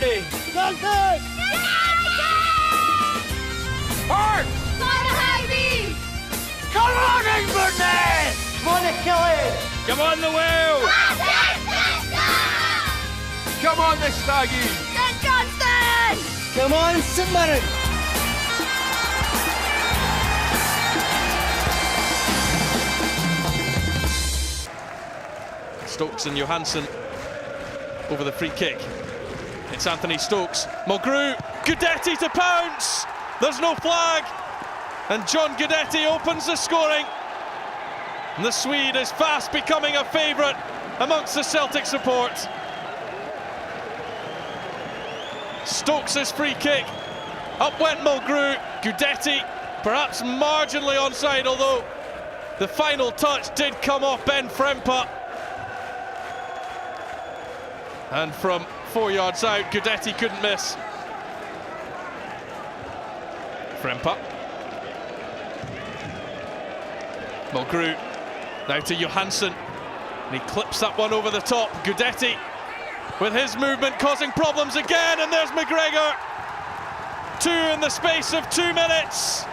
Aberdeen. Johnstone! Hard! Come on, Inverness! Come on, Achilles! Come on, the Whale! Come on, the Staggies! Johnstone! Come on, St Mirren! Stokes and Johansson over the free kick. It's Anthony Stokes. Mulgrew, Guidetti to pounce! There's no flag! And John Guidetti opens the scoring. And the Swede is fast becoming a favourite amongst the Celtic support. Stokes' free kick. Up went Mulgrew. Guidetti perhaps marginally onside, although the final touch did come off Ben Frempa. And from 4 yards out, Guidetti couldn't miss. Frempa. Mulgrew now to Johansson, and he clips that one over the top. Guidetti with his movement causing problems again, and there's McGregor. Two in the space of 2 minutes,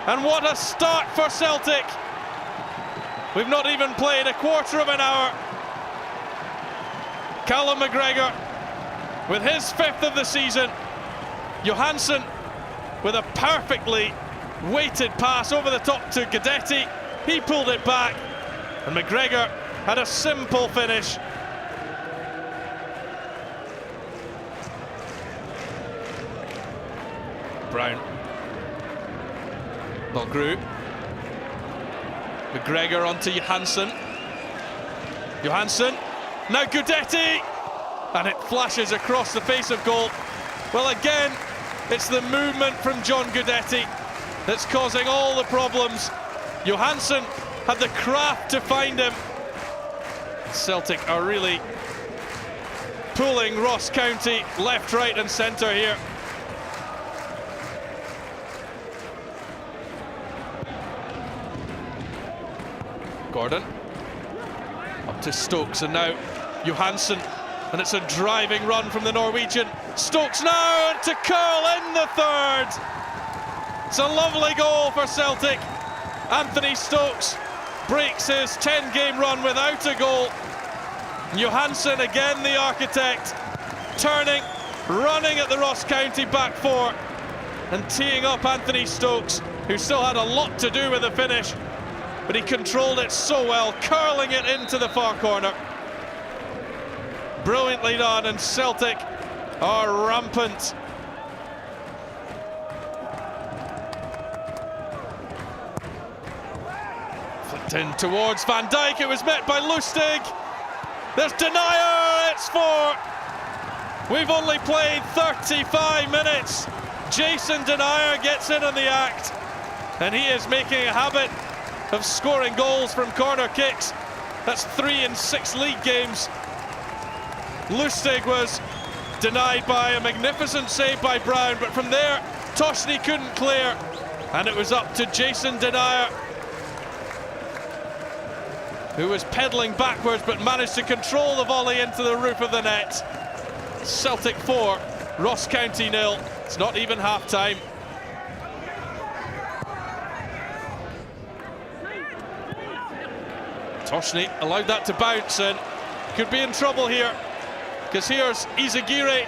and what a start for Celtic. We've not even played a quarter of an hour. Callum McGregor with his 5th of the season. Johansson with a perfectly weighted pass over the top to Guidetti. He pulled it back, and McGregor had a simple finish. Brown. Mulgrew. McGregor onto Johansson. Johansson. Now Guidetti. And it flashes across the face of goal. Well, again, it's the movement from John Guidetti that's causing all the problems. Johansson had the craft to find him. Celtic are really pulling Ross County left, right and centre here. Gordon up to Stokes, and now Johansson, and it's a driving run from the Norwegian. Stokes now to curl in the 3rd. It's a lovely goal for Celtic. Anthony Stokes breaks his 10-game run without a goal. Johansson, again the architect, turning, running at the Ross County back 4 and teeing up Anthony Stokes, who still had a lot to do with the finish, but he controlled it so well, curling it into the far corner. Brilliantly done, and Celtic are rampant. Flicked in towards Van Dijk, it was met by Lustig. There's Denier, it's 4. We've only played 35 minutes. Jason Denier gets in on the act, and he is making a habit of scoring goals from corner kicks. That's 3 in 6 league games. Lustig was denied by a magnificent save by Brown, but from there Toshney couldn't clear, and it was up to Jason Denier, who was pedalling backwards but managed to control the volley into the roof of the net. Celtic 4, Ross County 0. It's not even half-time. Toshney allowed that to bounce and could be in trouble here, because here's Izagirre.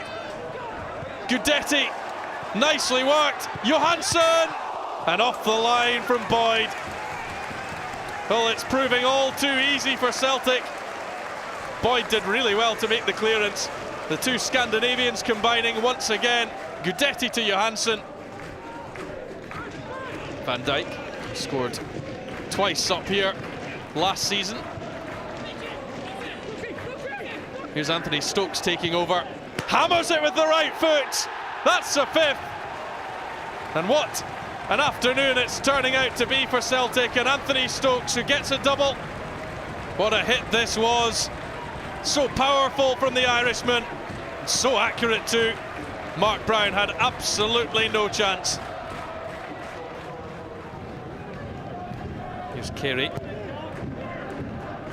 Guidetti, nicely worked. Johansson, and off the line from Boyd. Well, it's proving all too easy for Celtic. Boyd did really well to make the clearance. The two Scandinavians combining once again. Guidetti to Johansson. Van Dijk scored twice up here last season. Here's Anthony Stokes taking over. Hammers it with the right foot. That's the 5th. And what an afternoon it's turning out to be for Celtic, and Anthony Stokes, who gets a double. What a hit this was. So powerful from the Irishman, so accurate too. Mark Brown had absolutely no chance. Here's Carey.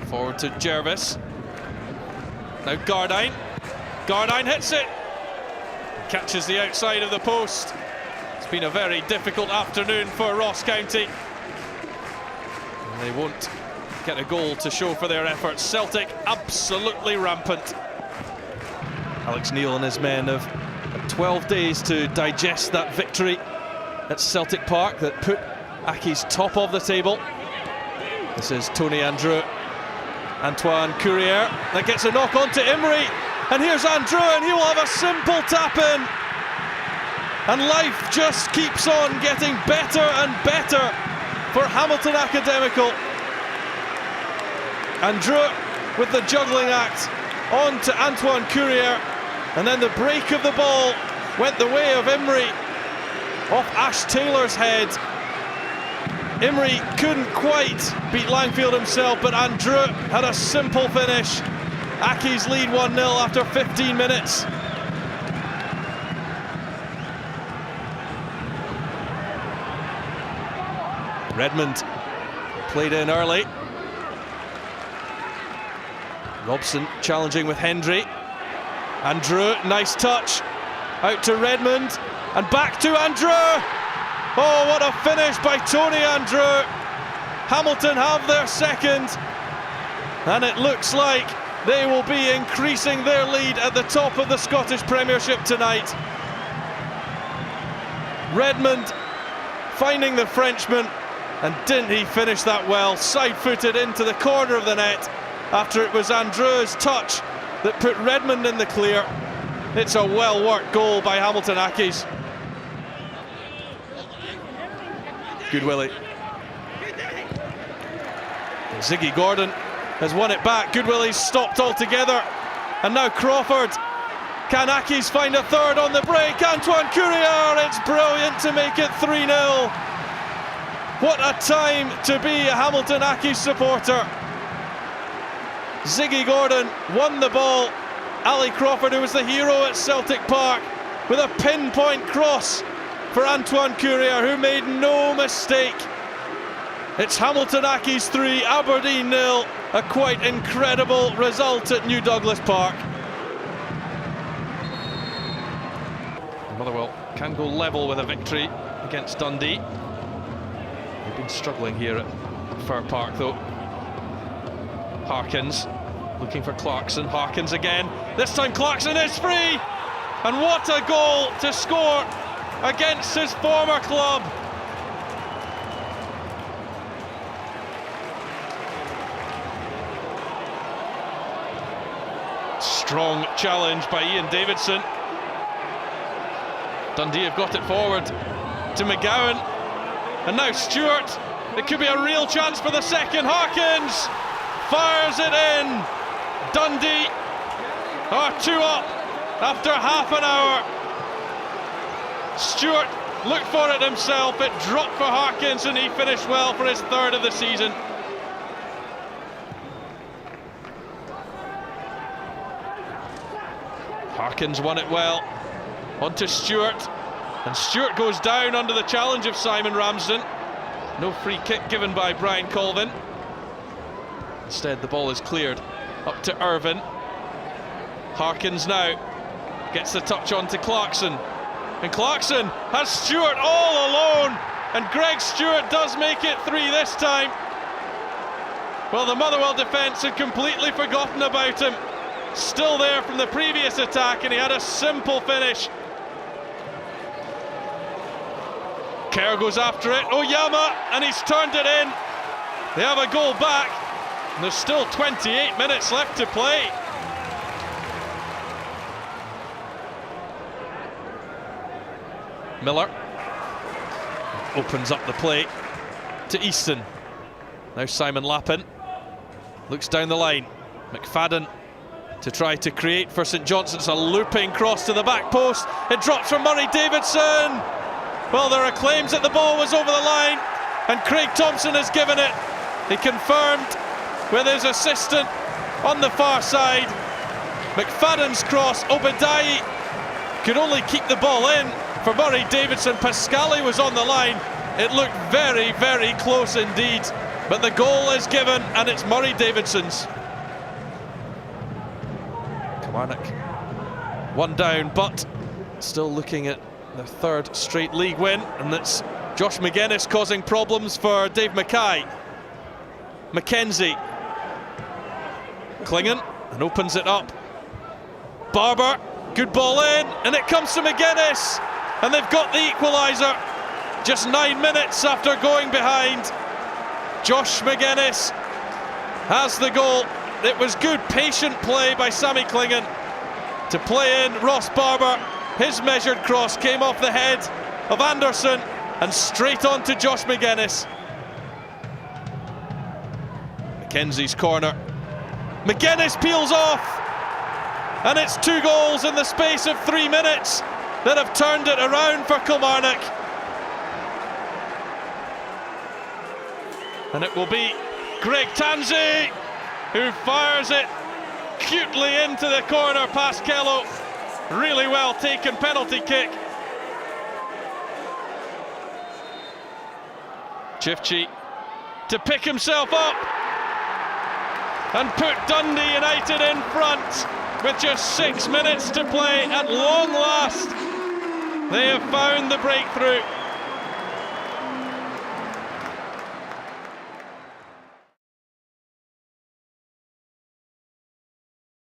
Forward to Jervis. Now Gardine. Gardine hits it. catches the outside of the post. It's been a very difficult afternoon for Ross County. And they won't get a goal to show for their efforts. Celtic absolutely rampant. Alex Neil and his men have had 12 days to digest that victory at Celtic Park that put Accies top of the table. This is Tony Andrew, Antoine Courier, that gets a knock onto Imrie, and here's Andrew, and he will have a simple tap in, and life just keeps on getting better and better for Hamilton Academical. Andrew with the juggling act on to Antoine Courier, and then the break of the ball went the way of Imrie off Ash Taylor's head. Imrie couldn't quite beat Langfield himself, but Andrew had a simple finish. Accies lead 1-0 after 15 minutes. Redmond played in early. Robson challenging with Hendry. Andrew, nice touch. Out to Redmond and back to Andrew. Oh, what a finish by Tony Andrew. Hamilton have their second, and it looks like they will be increasing their lead at the top of the Scottish Premiership tonight. Redmond finding the Frenchman, and didn't he finish that well? Side-footed into the corner of the net after it was Andrew's touch that put Redmond in the clear. It's a well-worked goal by Hamilton Accies. Good Willie. Ziggy Gordon has won it back. Good Willie's stopped altogether. And now Crawford. Can Accies find a third on the break? Antoine Courier, it's brilliant to make it 3-0. What a time to be a Hamilton Accies supporter. Ziggy Gordon won the ball. Ali Crawford, who was the hero at Celtic Park, with a pinpoint cross for Antoine Courier, who made no mistake. It's Hamilton Accies 3, Aberdeen 0. A quite incredible result at New Douglas Park. Motherwell can go level with a victory against Dundee. They've been struggling here at Fir Park though. Harkins looking for Clarkson. Harkins again. This time Clarkson is free! And what a goal to score against his former club. Strong challenge by Ian Davidson. Dundee have got it forward to McGowan. And now Stewart. It could be a real chance for the second. Harkins fires it in. Dundee are 2 up after half an hour. Stewart looked for it himself. It dropped for Harkins and he finished well for his third of the season. Harkins won it well. On to Stewart. And Stewart goes down under the challenge of Simon Ramsden. No free kick given by Brian Colvin. Instead, the ball is cleared up to Irvin. Harkins now gets the touch on to Clarkson. And Clarkson has Stewart all alone. And Greg Stewart does make it 3 this time. Well, the Motherwell defence had completely forgotten about him. Still there from the previous attack, and he had a simple finish. Kerr goes after it. Oyama, and he's turned it in. They have a goal back. And there's still 28 minutes left to play. Miller opens up the play to Easton. Now Simon Lappin looks down the line. McFadden to try to create for St Johnstone's. A looping cross to the back post. It drops from Murray Davidson. Well, there are claims that the ball was over the line, and Craig Thompson has given it. He confirmed with his assistant on the far side. McFadden's cross. Obadiah could only keep the ball in for Murray Davidson. Pascali was on the line. It looked very, very close indeed. But the goal is given, and it's Murray Davidson's. Kilmarnock 1 down, but still looking at their third straight league win, and that's Josh McGuinness causing problems for Dave Mackay. McKenzie. Klingon, and opens it up. Barber, good ball in, and it comes to McGuinness, and they've got the equaliser just 9 minutes after going behind. Josh McGuinness has the goal. It was good patient play by Sammy Klingon to play in Ross Barber. His measured cross came off the head of Anderson and straight on to Josh McGuinness. Mackenzie's corner. McGuinness peels off, and it's 2 goals in the space of 3 minutes that have turned it around for Kilmarnock. And it will be Greg Tansey who fires it cutely into the corner past Kello. Really well taken penalty kick. Chifchi to pick himself up and put Dundee United in front with just 6 minutes to play. At long last, they have found the breakthrough.